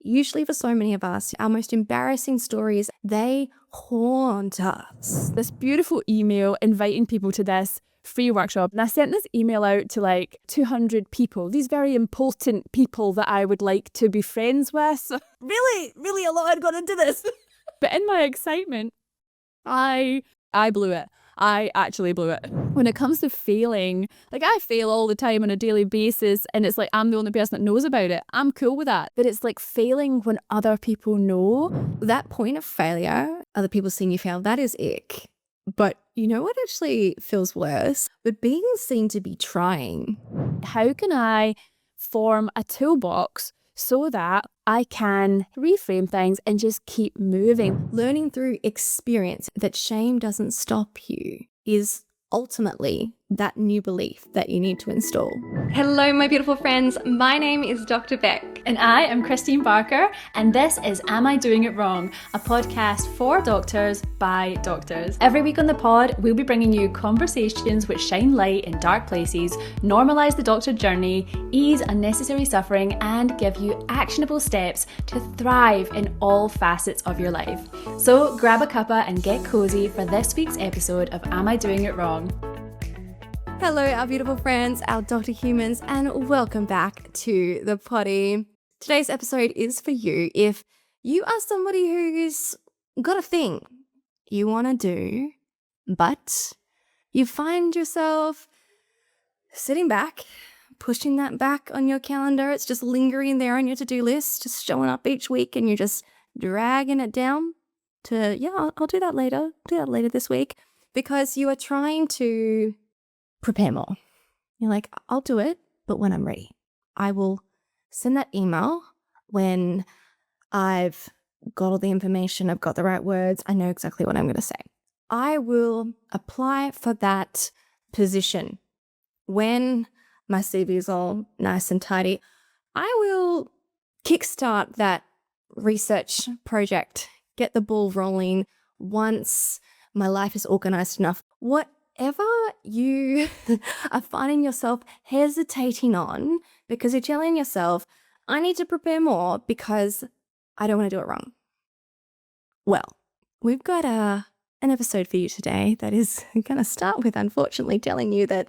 usually for so many of us, our most embarrassing stories, they haunt us. This beautiful email inviting people to this free workshop. And I sent this email out to like 200 people, these very important people that I would like to be friends with. Really a lot had gone into this. But in my excitement, I blew it. I actually blew it. When it comes to failing, like I fail all the time on a daily basis and it's like I'm the only person that knows about it. I'm cool with that. But it's like failing when other people know. That point of failure, other people seeing you fail, that is ick. But you know what actually feels worse? But being seen to be trying. How can I form a toolbox so that I can reframe things and just keep moving? Learning through experience that shame doesn't stop you is ultimately that new belief that you need to install. Hello, my beautiful friends. My name is Dr. Beck. And I am Christine Barker, and this is Am I Doing It Wrong? A podcast for doctors by doctors. Every week on the pod, we'll be bringing you conversations which shine light in dark places, normalise the doctor journey, ease unnecessary suffering, and give you actionable steps to thrive in all facets of your life. So grab a cuppa and get cozy for this week's episode of Am I Doing It Wrong? Hello, our beautiful friends, our Dr. Humans, and welcome back to the potty. Today's episode is for you if you are somebody who's got a thing you want to do, but you find yourself sitting back, pushing that back on your calendar. It's just lingering there on your to-do list, just showing up each week, and you're just dragging it down to, I'll do that later. Do that later this week, because you are trying to prepare more. You're like, I'll do it, but when I'm ready. I will send that email when I've got all the information, I've got the right words, I know exactly what I'm going to say. I will apply for that position when my CV is all nice and tidy. I will kickstart that research project, get the ball rolling once my life is organized enough. Whatever you are finding yourself hesitating on because you're telling yourself, I need to prepare more because I don't want to do it wrong. Well, we've got an episode for you today that is going to start with, unfortunately, telling you that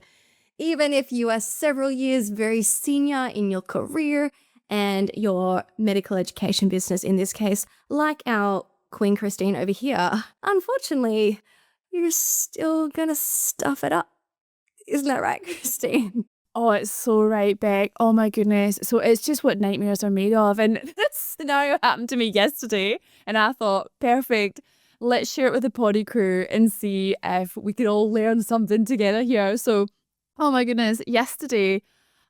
even if you are several years very senior in your career and your medical education business, in this case, like our Queen Christine over here, unfortunately, you're still gonna stuff it up. Isn't that right, Christine? Oh, it's so right, Beck. Oh my goodness. So it's just what nightmares are made of. And this scenario happened to me yesterday. And I thought, perfect. Let's share it with the potty crew and see if we could all learn something together here. So, oh my goodness. Yesterday,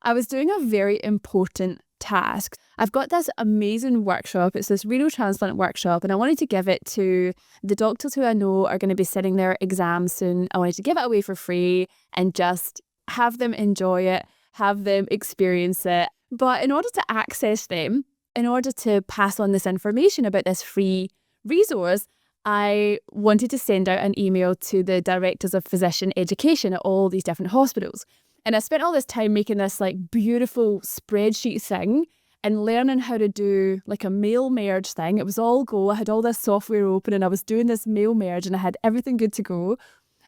I was doing a very important task. I've got this amazing workshop. It's this renal transplant workshop, and I wanted to give it to the doctors who I know are going to be sitting their exams soon. I wanted to give it away for free and just have them enjoy it, have them experience it. But in order to access them, in order to pass on this information about this free resource, I wanted to send out an email to the directors of physician education at all these different hospitals. And I spent all this time making this like beautiful spreadsheet thing and learning how to do like a mail merge thing. It was all go. I had all this software open and I was doing this mail merge and I had everything good to go.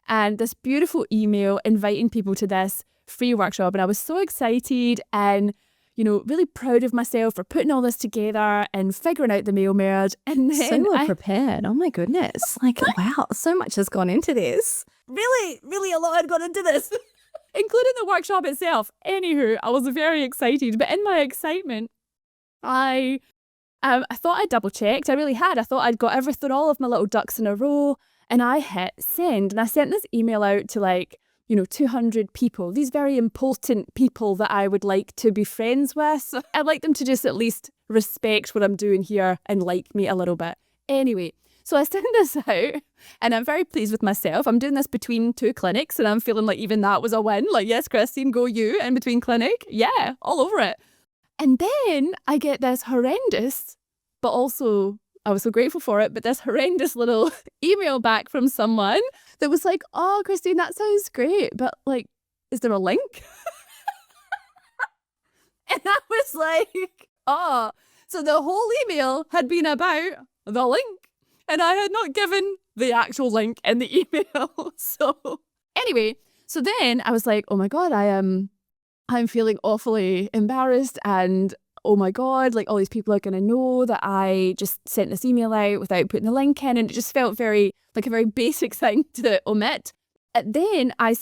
And this beautiful email inviting people to this free workshop. And I was so excited and, really proud of myself for putting all this together and figuring out the mail merge. And then so well prepared. Oh my goodness. Like, wow, so much has gone into this. Really a lot had gone into this. Including the workshop itself. Anywho, I was very excited. But in my excitement, I thought I double checked. I really had. I thought I'd got everything, all of my little ducks in a row. And I hit send. And I sent this email out to 200 people. These very important people that I would like to be friends with. So I'd like them to just at least respect what I'm doing here and like me a little bit. Anyway. So I sent this out and I'm very pleased with myself. I'm doing this between two clinics and I'm feeling like even that was a win. Like, yes, Christine, go you in between clinic. Yeah, all over it. And then I get this horrendous, but also I was so grateful for it, but this horrendous little email back from someone that was like, oh, Christine, that sounds great. But like, is there a link? And I was like, oh. So the whole email had been about the link, and I had not given the actual link in the email. So anyway, so then I was like, oh my God, I'm feeling awfully embarrassed, and oh my God, like all these people are going to know that I just sent this email out without putting the link in, and it just felt very like a very basic thing to omit. And then I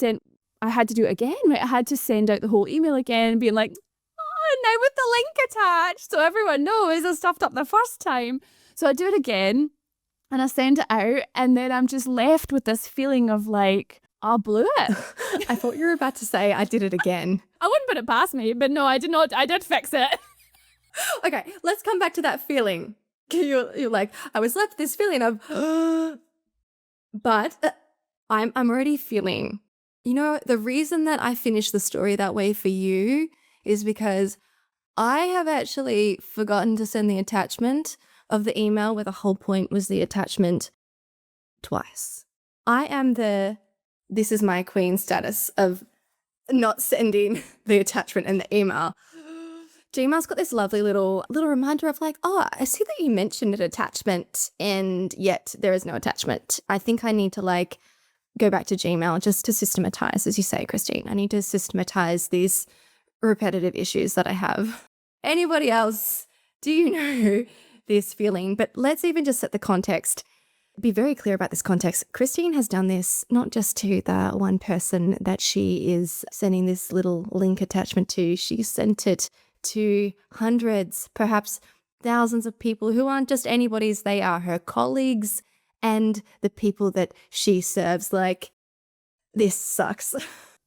had to do it again, right? I had to send out the whole email again, being like, oh, now with the link attached, so everyone knows I stuffed up the first time. So I do it again, and I send it out, and then I'm just left with this feeling of like, I blew it. I thought you were about to say I did it again. I wouldn't put it past me, but no, I did not. I did fix it. Okay, let's come back to that feeling. You're like, I was left with this feeling of, but I'm already feeling, the reason that I finished the story that way for you is because I have actually forgotten to send the attachment of the email where the whole point was the attachment twice. I am this is my queen status of not sending the attachment in the email. Gmail's got this lovely little reminder of like, oh, I see that you mentioned an attachment and yet there is no attachment. I think I need to like go back to Gmail just to systematize, as you say, Christine. I need to systematize these repetitive issues that I have. Anybody else, do you know this feeling? But let's even just set the context. Be very clear about this context. Christine has done this not just to the one person that she is sending this little link attachment to. She sent it to hundreds, perhaps thousands of people who aren't just anybody's. They are her colleagues and the people that she serves. Like, this sucks.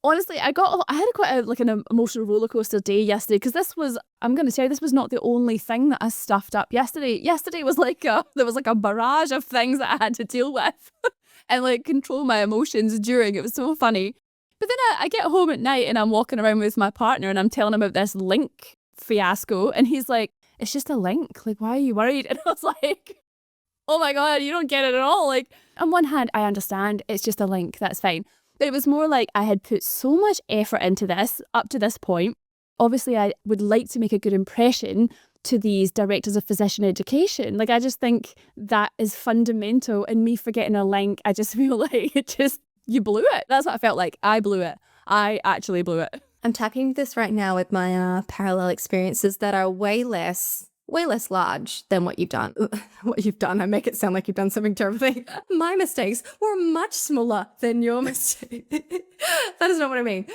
Honestly, I had quite an emotional roller coaster day yesterday, because I'm going to tell you, this was not the only thing that I stuffed up yesterday. Yesterday was there was a barrage of things that I had to deal with and like control my emotions during. It was so funny. But then I get home at night and I'm walking around with my partner and I'm telling him about this link fiasco, and he's like, it's just a link. Like, why are you worried? And I was like, oh my God, you don't get it at all. Like, on one hand, I understand it's just a link. That's fine. But it was more like I had put so much effort into this up to this point. Obviously, I would like to make a good impression to these directors of physician education. Like, I just think that is fundamental, and me forgetting a link, I just feel like you blew it. That's what I felt like. I blew it. I actually blew it. I'm tapping this right now with my parallel experiences that are way less large than what you've done. What you've done, I make it sound like you've done something terrible. My mistakes were much smaller than your mistakes. That is not what I mean.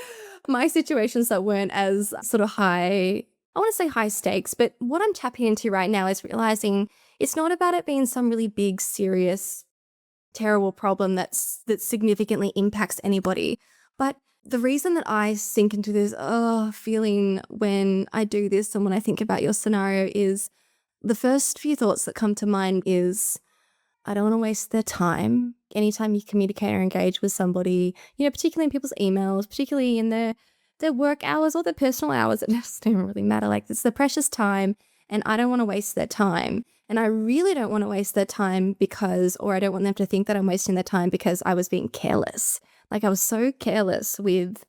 My situations that weren't as sort of high, I want to say high stakes, but what I'm tapping into right now is realizing it's not about it being some really big, serious, terrible problem that significantly impacts anybody. But the reason that I sink into this feeling when I do this and when I think about your scenario is the first few thoughts that come to mind is, I don't want to waste their time. Anytime you communicate or engage with somebody, particularly in people's emails, particularly in their work hours or their personal hours, it doesn't even really matter. Like, it's their precious time and I don't want to waste their time. And I really don't want to waste their time or I don't want them to think that I'm wasting their time because I was being careless. Like, I was so careless with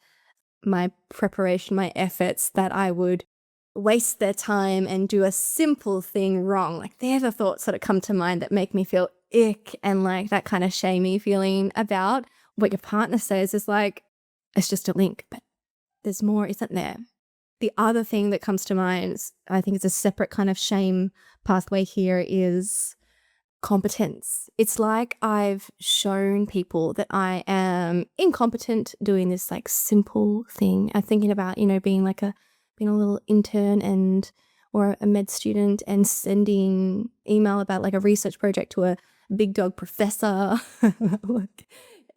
my preparation, my efforts, that I would waste their time and do a simple thing wrong. Like, they're the thoughts that come to mind that make me feel ick and like that kind of shamey feeling about what your partner says is like, it's just a link, but there's more, isn't there? The other thing that comes to mind, I think it's a separate kind of shame pathway here, is competence. It's like I've shown people that I am incompetent doing this like simple thing. I'm thinking about, being a little intern or a med student and sending email about like a research project to a big dog professor. Look,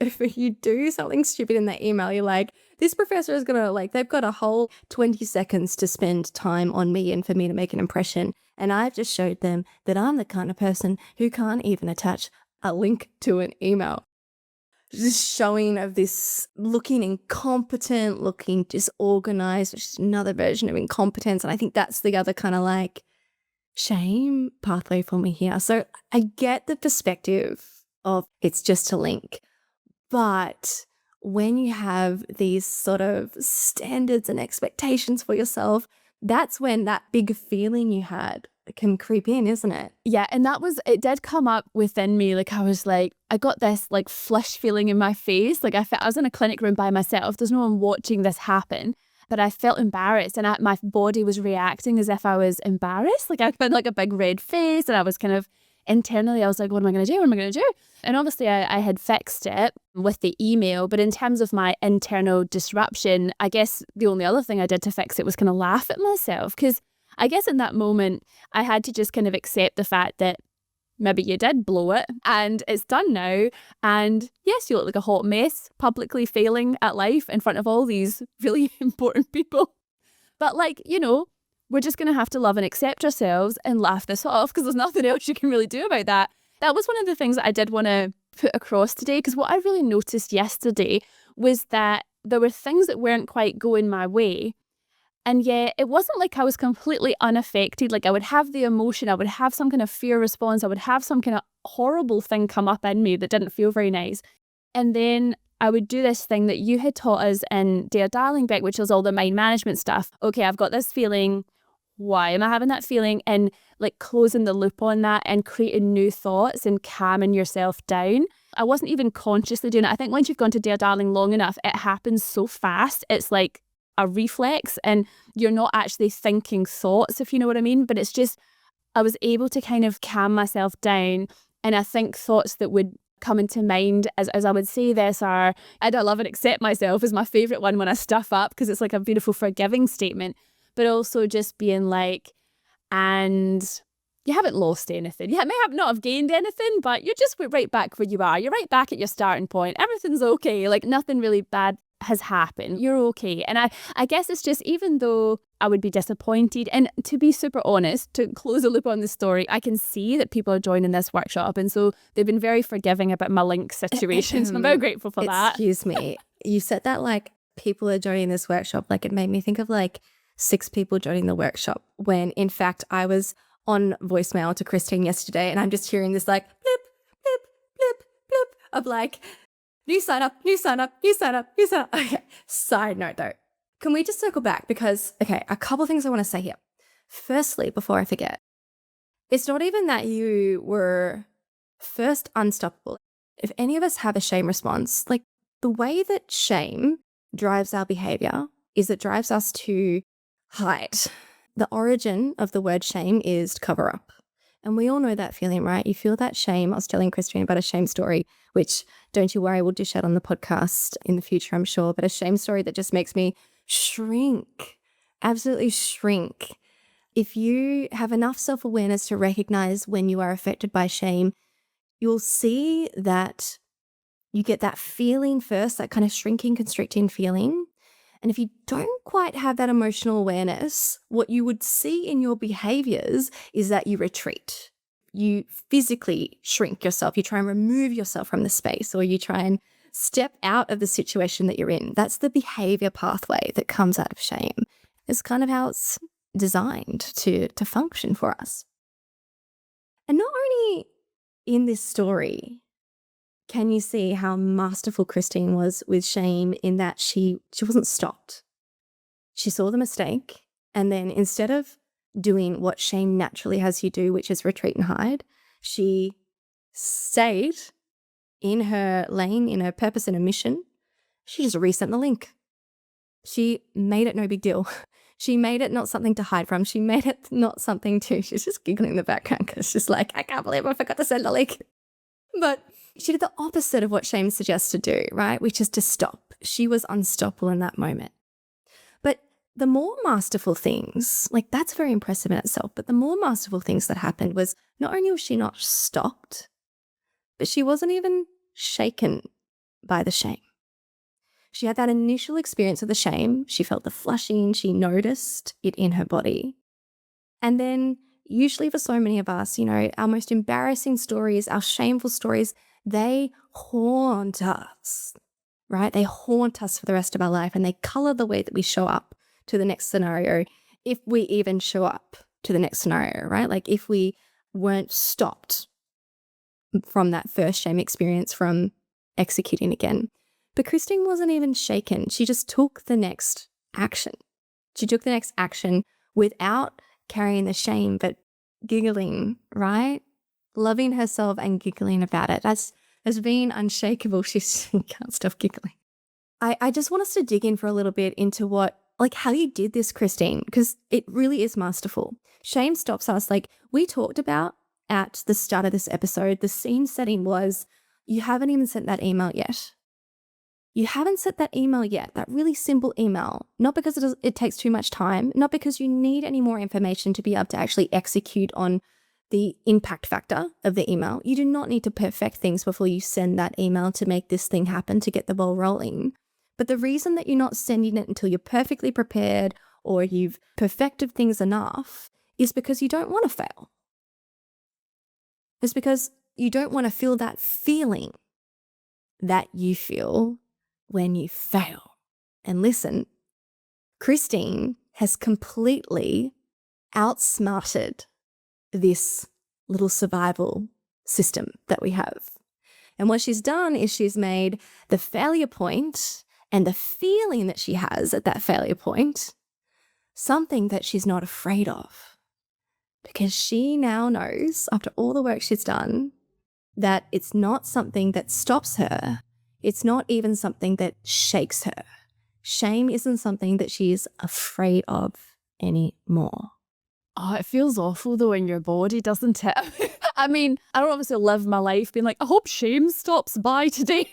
if you do something stupid in that email, you're like, this professor is gonna they've got a whole 20 seconds to spend time on me and for me to make an impression. And I've just showed them that I'm the kind of person who can't even attach a link to an email. Just showing of this looking incompetent, looking disorganized, which is another version of incompetence. And I think that's the other kind of like shame pathway for me here. So I get the perspective of it's just a link. But when you have these sort of standards and expectations for yourself, that's when that big feeling you had can creep in, isn't it? Yeah, and it did come up within me. Like, I got this like flush feeling in my face. Like, I was in a clinic room by myself. There's no one watching this happen. But I felt embarrassed, and my body was reacting as if I was embarrassed. Like, I had like a big red face, and I was kind of internally, I was like, what am I going to do? What am I going to do? And obviously I had fixed it with the email. But in terms of my internal disruption, I guess the only other thing I did to fix it was kind of laugh at myself. Because I guess in that moment, I had to just kind of accept the fact that maybe you did blow it and it's done now. And yes, you look like a hot mess, publicly failing at life in front of all these really important people. But like, we're just going to have to love and accept ourselves and laugh this off, because there's nothing else you can really do about that. That was one of the things that I did want to put across today, because what I really noticed yesterday was that there were things that weren't quite going my way. And yet it wasn't like I was completely unaffected. Like, I would have the emotion, I would have some kind of fear response, I would have some kind of horrible thing come up in me that didn't feel very nice. And then I would do this thing that you had taught us in Dear Darling Beck, which was all the mind management stuff. Okay, I've got this feeling. Why am I having that feeling? And like closing the loop on that and creating new thoughts and calming yourself down. I wasn't even consciously doing it. I think once you've gone to Dear Darling long enough, it happens so fast. It's like a reflex, and you're not actually thinking thoughts, if you know what I mean. But it's just, I was able to kind of calm myself down. And I think thoughts that would come into mind as I would say this are, I love and accept myself is my favourite one when I stuff up, because it's like a beautiful forgiving statement. But also just being like, and you haven't lost anything. You may not have gained anything, but you're just right back where you are. You're right back at your starting point. Everything's okay. Like, nothing really bad has happened. You're okay. And I guess it's just, even though I would be disappointed, and to be super honest, to close the loop on the story, I can see that people are joining this workshop. And so they've been very forgiving about my link situation. So I'm very grateful for that. Excuse me. You said that like people are joining this workshop. Like, it made me think of like 6 people joining the workshop, when in fact I was on voicemail to Christine yesterday, and I'm just hearing this like blip, blip, blip, blip of like, new sign up, new sign up, new sign up, new sign up. Okay, side note though, can we just circle back? Because, okay, a couple things I want to say here. Firstly, before I forget, it's not even that you were first unstoppable. If any of us have a shame response, like the way that shame drives our behavior is it drives us to hide. The origin of the word shame is to cover up. And we all know that feeling, right? You feel that shame. I was telling Christine about a shame story, which, don't you worry, we'll dish out on the podcast in the future, I'm sure. But a shame story that just makes me shrink, absolutely shrink. If you have enough self-awareness to recognize when you are affected by shame, you'll see that you get that feeling first, that kind of shrinking, constricting feeling. And if you don't quite have that emotional awareness, what you would see in your behaviors is that you retreat. You physically shrink yourself. You try and remove yourself from the space, or you try and step out of the situation that you're in. That's the behavior pathway that comes out of shame. It's kind of how it's designed to function for us. And not only in this story can you see how masterful Christine was with shame, in that she wasn't stopped. She saw the mistake, and then instead of doing what shame naturally has you do, which is retreat and hide, she stayed in her lane, in her purpose and her mission. She just resent the link. She made it no big deal. She made it not something to hide from. She made it not something to, she's just giggling in the background because she's like, I can't believe I forgot to send the link. But she did the opposite of what shame suggests to do, right? Which is to stop. She was unstoppable in that moment. But the more masterful things, like that's very impressive in itself, but the more masterful things that happened was not only was she not stopped, but she wasn't even shaken by the shame. She had that initial experience of the shame. She felt the flushing. She noticed it in her body. And then usually for so many of us, our most embarrassing stories, our shameful stories, they haunt us, right? They haunt us for the rest of our life, and they color the way that we show up to the next scenario, if we even show up to the next scenario, right? Like if we weren't stopped from that first shame experience from executing again. But Christine wasn't even shaken. She just took the next action. She took the next action without carrying the shame, but giggling, right? Loving herself and giggling about it. That's has been unshakable. She can't stop giggling. I just want us to dig in for a little bit into how you did this, Christine, because it really is masterful. Shame stops us. Like we talked about at the start of this episode, the scene setting was you haven't even sent that email yet. You haven't sent that email yet, that really simple email, not because it takes too much time, not because you need any more information to be able to actually execute on the impact factor of the email. You do not need to perfect things before you send that email to make this thing happen, to get the ball rolling. But the reason that you're not sending it until you're perfectly prepared or you've perfected things enough is because you don't want to fail. It's because you don't want to feel that feeling that you feel when you fail. And listen, Christine has completely outsmarted this little survival system that we have. And what she's done is she's made the failure point and the feeling that she has at that failure point something that she's not afraid of. Because she now knows, after all the work she's done, that it's not something that stops her. It's not even something that shakes her. Shame isn't something that she's afraid of anymore. Oh, it feels awful though in your body, doesn't it? I mean, I don't obviously live my life being like, I hope shame stops by today.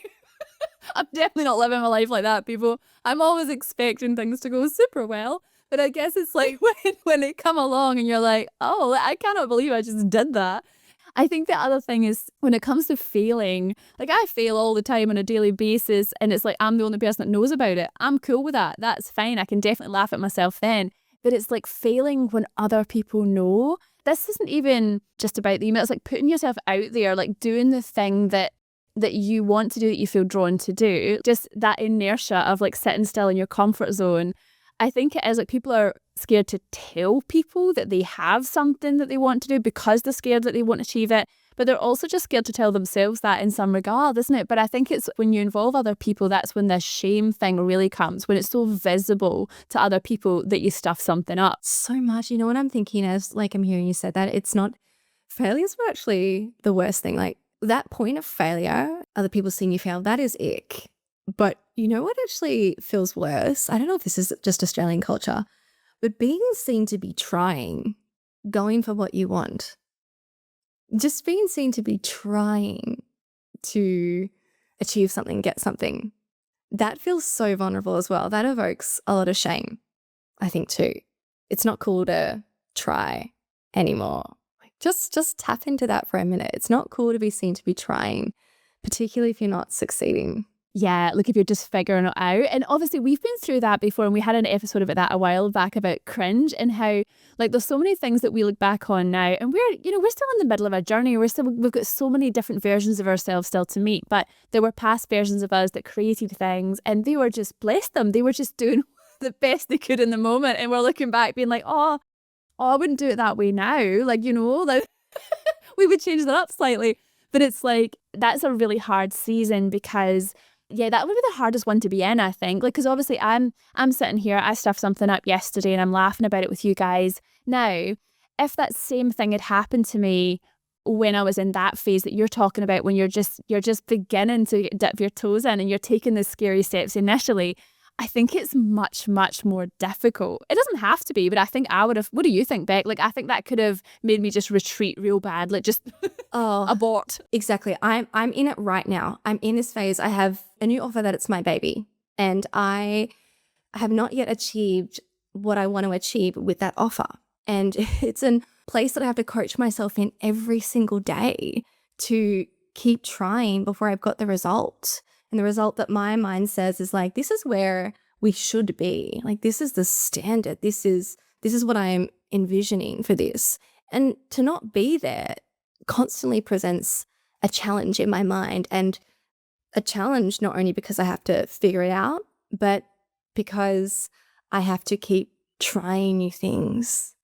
I'm definitely not living my life like that, people. I'm always expecting things to go super well. But I guess it's like when they come along and you're like, oh, I cannot believe I just did that. I think the other thing is when it comes to failing, like I fail all the time on a daily basis and it's like I'm the only person that knows about it. I'm cool with that. That's fine. I can definitely laugh at myself then. But it's like failing when other people know. This isn't even just about the email. It's like putting yourself out there, like doing the thing that you want to do, that you feel drawn to do. Just that inertia of like sitting still in your comfort zone. I think it is like people are scared to tell people that they have something that they want to do because they're scared that they won't achieve it. But they're also just scared to tell themselves that in some regard, isn't it? But I think it's when you involve other people, that's when this shame thing really comes, when it's so visible to other people that you stuff something up. So much. You know what I'm thinking as like I'm hearing you say that, it's not, failure's not actually the worst thing. Like that point of failure, other people seeing you fail, that is ick. But you know what actually feels worse? I don't know if this is just Australian culture, but being seen to be trying, going for what you want, just being seen to be trying to achieve something, get something, that feels so vulnerable as well. That evokes a lot of shame, I think, too. It's not cool to try anymore. Just tap into that for a minute. It's not cool to be seen to be trying, particularly if you're not succeeding. Yeah, like if you're just figuring it out. And obviously we've been through that before and we had an episode about that a while back about cringe and how like there's so many things that we look back on now and we're still in the middle of our journey. We've got so many different versions of ourselves still to meet, but there were past versions of us that created things and they were just, bless them, they were just doing the best they could in the moment. And we're looking back being like, oh, I wouldn't do it that way now. Like, like we would change that up slightly. But it's like, that's a really hard season because yeah, that would be the hardest one to be in, I think. Like, because obviously I'm sitting here, I stuffed something up yesterday and I'm laughing about it with you guys. Now, if that same thing had happened to me when I was in that phase that you're talking about, when you're just beginning to dip your toes in and you're taking the scary steps initially, I think it's much, much more difficult. It doesn't have to be, but I think I would have, what do you think, Beck? Like, I think that could have made me just retreat real bad, like just abort. Exactly. I'm in it right now. I'm in this phase. I have a new offer that it's my baby and I have not yet achieved what I want to achieve with that offer. And it's a place that I have to coach myself in every single day to keep trying before I've got the result. And the result that my mind says is like, this is where we should be. Like, this is the standard. This is what I'm envisioning for this. And to not be there constantly presents a challenge in my mind, and a challenge not only because I have to figure it out, but because I have to keep trying new things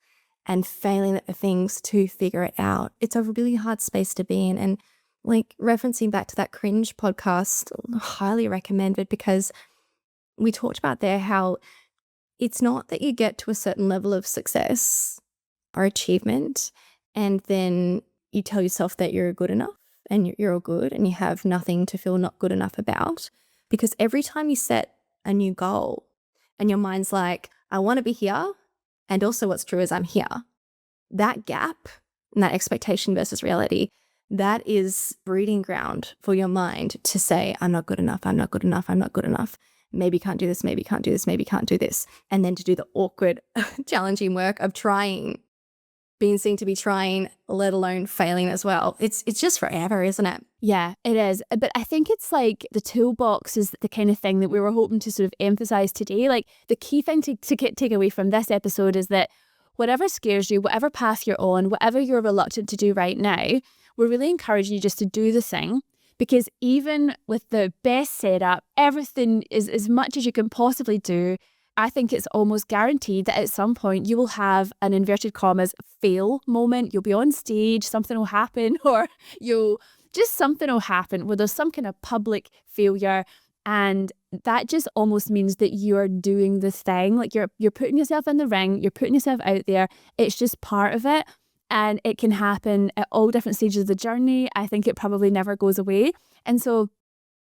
and failing at the things to figure it out. It's a really hard space to be in. And like referencing back to that cringe podcast, highly recommended, because we talked about there how it's not that you get to a certain level of success or achievement And then you tell yourself that you're good enough and you're all good and you have nothing to feel not good enough about. Because every time you set a new goal and your mind's like, I want to be here, and also what's true is I'm here, that gap and that expectation versus reality, that is breeding ground for your mind to say, I'm not good enough, I'm not good enough, I'm not good enough. Maybe can't do this, maybe can't do this, maybe can't do this. And then to do the awkward, challenging work of trying, being seen to be trying, let alone failing as well. It's just forever, isn't it? Yeah, it is. But I think it's like the toolbox is the kind of thing that we were hoping to sort of emphasize today. Like the key thing to take away from this episode is that whatever scares you, whatever path you're on, whatever you're reluctant to do right now, we're really encouraging you just to do the thing. Because even with the best setup, everything is as much as you can possibly do, I think it's almost guaranteed that at some point you will have an inverted commas fail moment. You'll be on stage, something will happen, or something will happen where there's some kind of public failure. And that just almost means that you're doing the thing. Like you're putting yourself in the ring, you're putting yourself out there. It's just part of it. And it can happen at all different stages of the journey. I think it probably never goes away. And so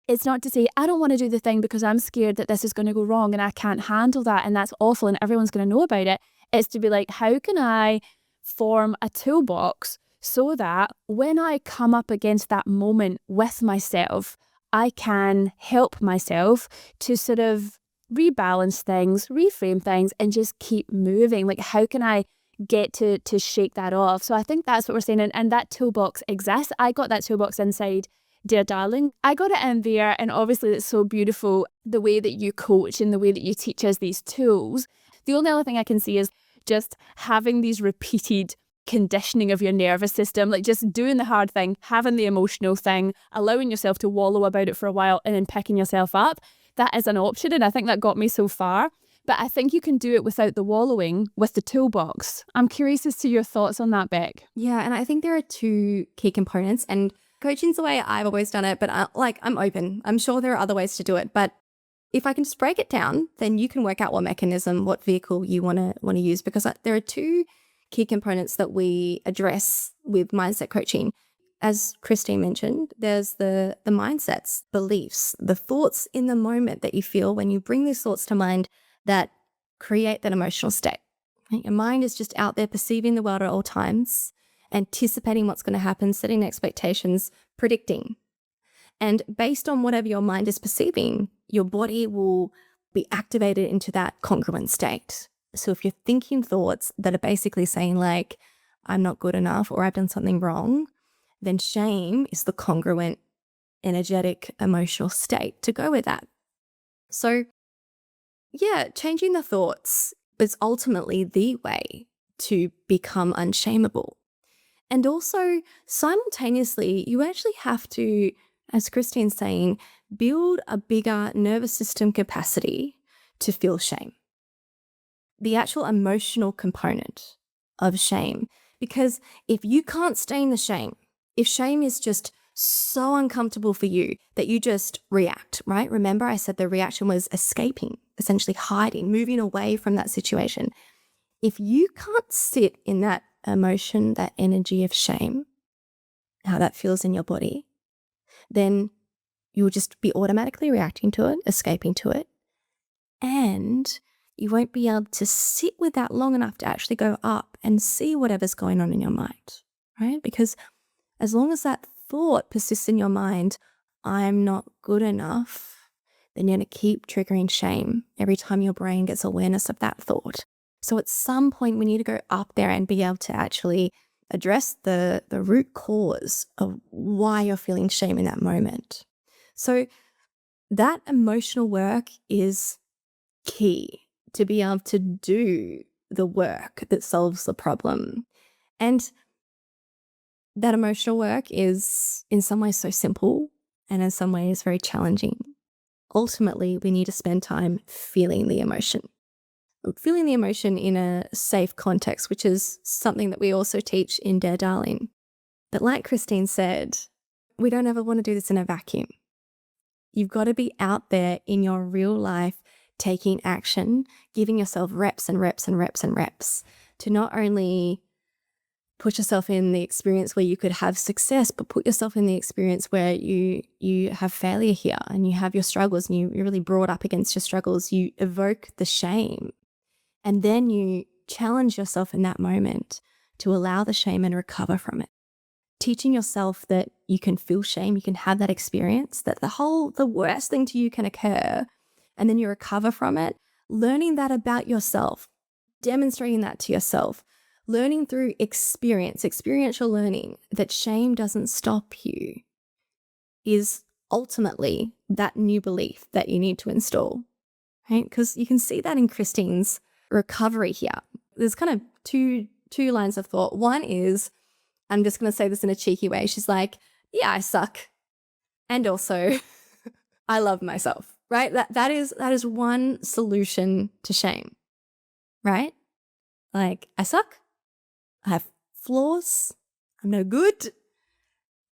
it's not to say, I don't want to do the thing because I'm scared that this is going to go wrong and I can't handle that and that's awful and everyone's going to know about it. It's to be like, how can I form a toolbox so that when I come up against that moment with myself, I can help myself to sort of rebalance things, reframe things, and just keep moving. Like, how can I get to shake that off? So I think that's what we're saying. And that toolbox exists. I got that toolbox inside Dear Darling. I got it in there, and obviously it's so beautiful the way that you coach and the way that you teach us these tools. The only other thing I can see is just having these repeated conditioning of your nervous system, like just doing the hard thing, having the emotional thing, allowing yourself to wallow about it for a while and then picking yourself up. That is an option, and I think that got me so far. But I think you can do it without the wallowing with the toolbox. I'm curious as to your thoughts on that, Beck. Yeah, and I think there are two key components, and coaching's the way I've always done it, but I'm open. I'm sure there are other ways to do it, but if I can just break it down, then you can work out what mechanism, what vehicle you want to use, because there are two key components that we address with mindset coaching. As Christine mentioned, there's the mindsets, beliefs, the thoughts in the moment that you feel when you bring these thoughts to mind that create that emotional state. Your mind is just out there perceiving the world at all times, anticipating what's going to happen, setting expectations, predicting. And based on whatever your mind is perceiving, your body will be activated into that congruent state. So if you're thinking thoughts that are basically saying like, I'm not good enough or I've done something wrong, then shame is the congruent, energetic, emotional state to go with that. So yeah, changing the thoughts is ultimately the way to become unshameable. And also, simultaneously, you actually have to, as Christine's saying, build a bigger nervous system capacity to feel shame. The actual emotional component of shame. Because if you can't stay in the shame, if shame is just so uncomfortable for you that you just react, right? Remember I said the reaction was escaping, essentially hiding, moving away from that situation. If you can't sit in that emotion, that energy of shame, how that feels in your body, then you'll just be automatically reacting to it, escaping to it, and you won't be able to sit with that long enough to actually go up and see whatever's going on in your mind, right? Because as long as that thought persists in your mind, I'm not good enough, then you're going to keep triggering shame every time your brain gets awareness of that thought. So at some point, we need to go up there and be able to actually address the root cause of why you're feeling shame in that moment. So that emotional work is key to be able to do the work that solves the problem. And that emotional work is in some ways so simple and in some ways very challenging. Ultimately, we need to spend time feeling the emotion. Feeling the emotion in a safe context, which is something that we also teach in Dear Darling. But like Christine said, we don't ever want to do this in a vacuum. You've got to be out there in your real life, taking action, giving yourself reps and reps and reps and reps to not only put yourself in the experience where you could have success, but put yourself in the experience where you have failure here and you have your struggles and you're really brought up against your struggles. You evoke the shame, and then you challenge yourself in that moment to allow the shame and recover from it. Teaching yourself that you can feel shame, you can have that experience, that the worst thing to you can occur, and then you recover from it. Learning that about yourself, demonstrating that to yourself, learning through experiential learning that shame doesn't stop you is ultimately that new belief that you need to install, right? Because you can see that in Christine's recovery here. There's kind of two lines of thought. One is, I'm just going to say this in a cheeky way. She's like, yeah, I suck. And also, I love myself, right? That is one solution to shame, right? Like, I suck. I have flaws. I'm no good.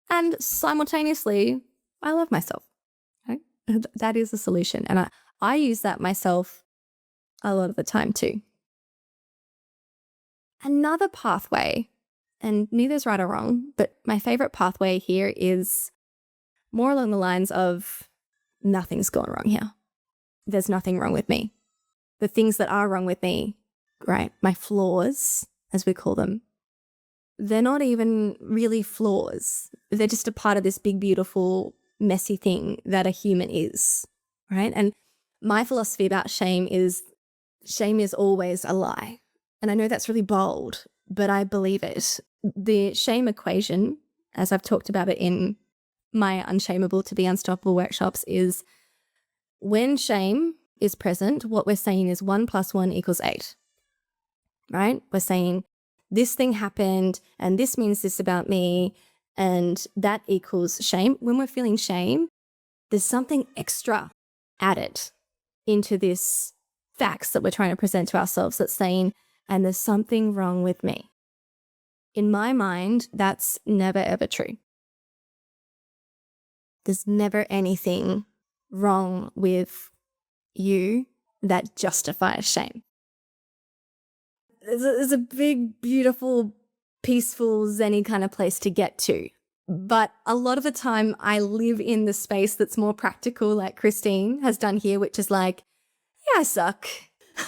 And simultaneously, I love myself. Right? That is a solution. And I use that myself a lot of the time too. Another pathway, and neither's right or wrong, but my favorite pathway here is more along the lines of nothing's gone wrong here. There's nothing wrong with me. The things that are wrong with me, right, my flaws, as we call them, they're not even really flaws. They're just a part of this big, beautiful, messy thing that a human is, right? And my philosophy about shame is always a lie. And I know that's really bold, but I believe it. The shame equation, as I've talked about it in my Untamable to be Unstoppable workshops, is when shame is present, what we're saying is 1 + 1 = 8, right? We're saying this thing happened and this means this about me and that equals shame. When we're feeling shame, there's something extra added into this facts that we're trying to present to ourselves that's saying, and there's something wrong with me. In my mind, that's never, ever true. There's never anything wrong with you that justifies shame. There's a big, beautiful, peaceful, zen-y kind of place to get to. But a lot of the time I live in the space that's more practical, like Christine has done here, which is like, yeah, I suck.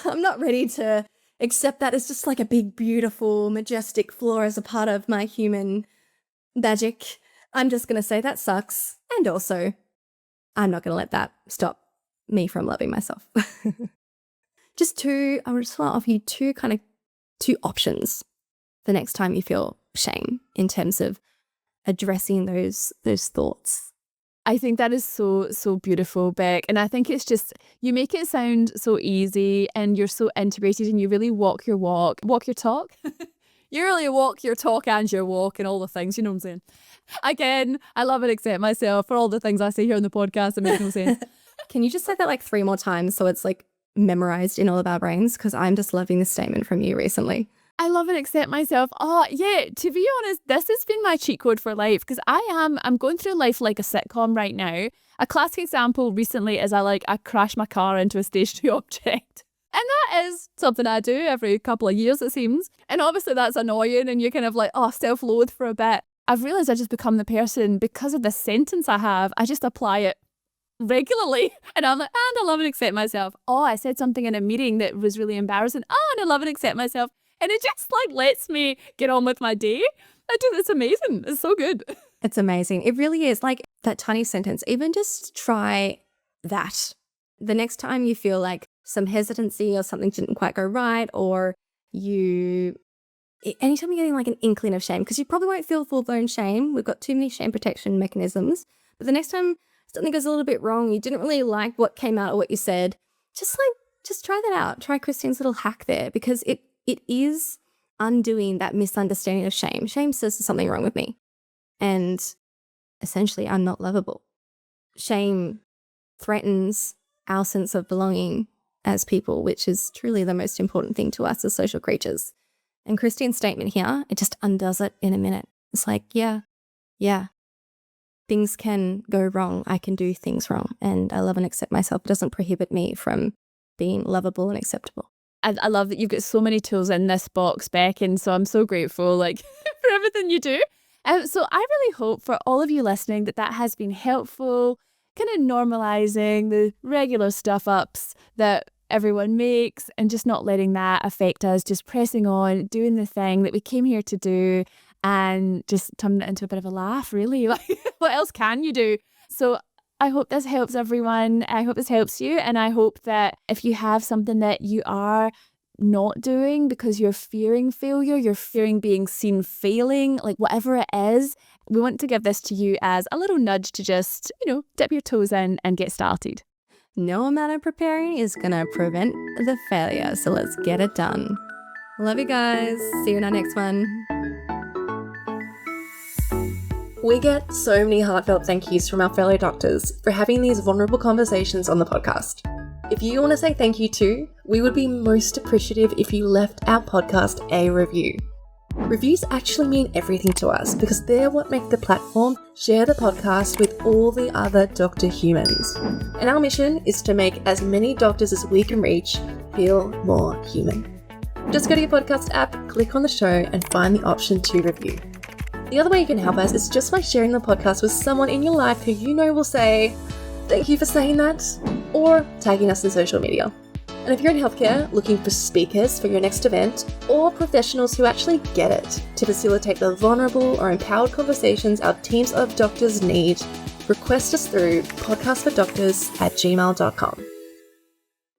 I'm not ready to accept that as just like a big, beautiful, majestic flaw as a part of my human magic. I'm just going to say that sucks. And also, I'm not going to let that stop me from loving myself. I just want to offer you two options the next time you feel shame in terms of addressing those thoughts. I think that is so beautiful, Beck. And I think it's just, you make it sound so easy and you're so integrated and you really walk your talk. You really walk your talk and your walk and all the things, you know what I'm saying? Again, I love and accept myself for all the things I say here on the podcast that make no sense. Can you just say that like 3 more times so it's like memorized in all of our brains? Because I'm just loving this statement from you recently. I love and accept myself. Oh, yeah, to be honest, this has been my cheat code for life because I'm going through life like a sitcom right now. A classic example recently is I crashed my car into a stationary object. And that is something I do every couple of years, it seems. And obviously that's annoying and you're kind of like, self-loathe for a bit. I've realised I just become the person, because of the sentence I have, I just apply it regularly. And I'm like, and I love and accept myself. Oh, I said something in a meeting that was really embarrassing. Oh, and I love and accept myself. And it just lets me get on with my day. It's amazing. It's so good. It's amazing. It really is. Like that tiny sentence, even just try that. The next time you feel like some hesitancy or something didn't quite go right, or anytime you're getting like an inkling of shame, because you probably won't feel full-blown shame. We've got too many shame protection mechanisms. But the next time something goes a little bit wrong, you didn't really like what came out or what you said, just try that out. Try Christine's little hack there, because it is undoing that misunderstanding of shame. Shame says there's something wrong with me. And essentially, I'm not lovable. Shame threatens our sense of belonging as people, which is truly the most important thing to us as social creatures. And Christine's statement here, it just undoes it in a minute. It's like, yeah, things can go wrong. I can do things wrong. And I love and accept myself. It doesn't prohibit me from being lovable and acceptable. I love that you've got so many tools in this box, Beck, and so I'm so grateful for everything you do. So I really hope for all of you listening that has been helpful, kind of normalizing the regular stuff ups that everyone makes and just not letting that affect us, just pressing on, doing the thing that we came here to do and just turning it into a bit of a laugh, really. What else can you do? So I hope this helps everyone. I hope this helps you. And I hope that if you have something that you are not doing because you're fearing failure, you're fearing being seen failing, whatever it is, we want to give this to you as a little nudge to just, dip your toes in and get started. No amount of preparing is going to prevent the failure. So let's get it done. Love you guys. See you in our next one. We get so many heartfelt thank yous from our fellow doctors for having these vulnerable conversations on the podcast. If you want to say thank you too, we would be most appreciative if you left our podcast a review. Reviews actually mean everything to us because they're what make the platform share the podcast with all the other doctor humans. And our mission is to make as many doctors as we can reach feel more human. Just go to your podcast app, click on the show, and find the option to review. The other way you can help us is just by sharing the podcast with someone in your life who you know will say, "Thank you for saying that," or tagging us in social media. And if you're in healthcare looking for speakers for your next event, or professionals who actually get it to facilitate the vulnerable or empowered conversations our teams of doctors need, request us through podcastfordoctors@gmail.com.